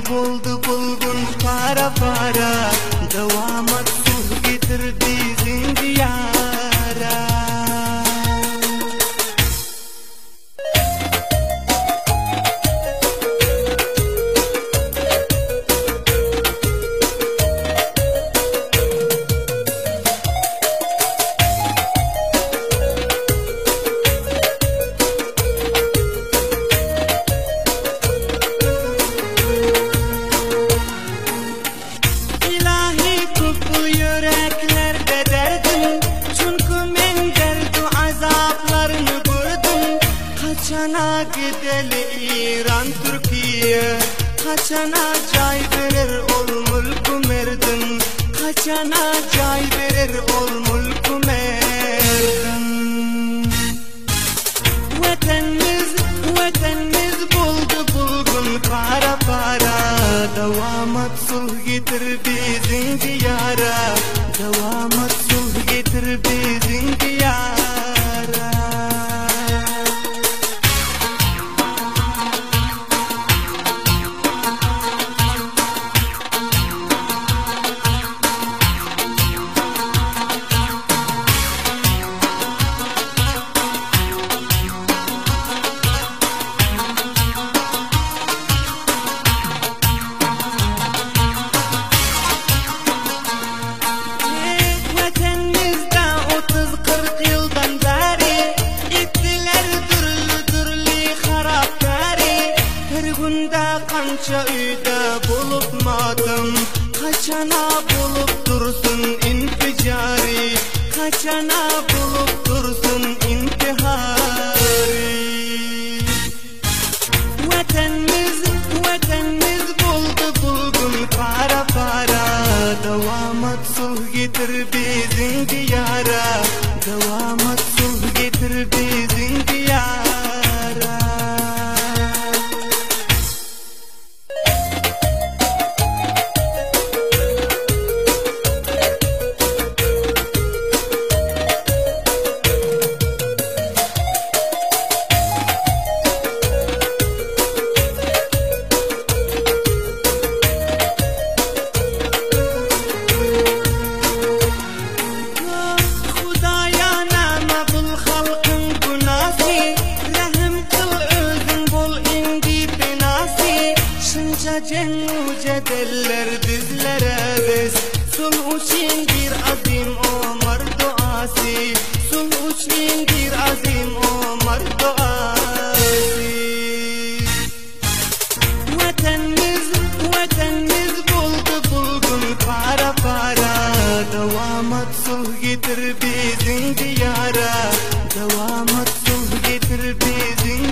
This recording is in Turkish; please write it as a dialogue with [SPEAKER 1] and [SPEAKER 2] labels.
[SPEAKER 1] buldu bulgun para para, devamat sulh getirdi zindiyara. Kaçana gideli İran Türkiye, kaçana cay verir ol mulku merdim, kaçana cay verir ol mulku merdim. Vatanımız buldu bulgun para para, devamat sulh getir bizim diyara, devamat sulh getir bizim diyara. Kança üyde bulup madım, kaçana bulup dursun inficari, kaçana bulup dursun intihari. Vatanımız buldu bulgun para para, devamat sulh getir bizim diyara, devamat sulh getir bizim diyara. Cennu cedeller bizlere biz, sulh içindir azim Ömer duası, sulh içindir azim Ömer duası. Vatanımız buldu bulgun para para, devamat sulh getir bizim diyara, devamat sulh getir bizim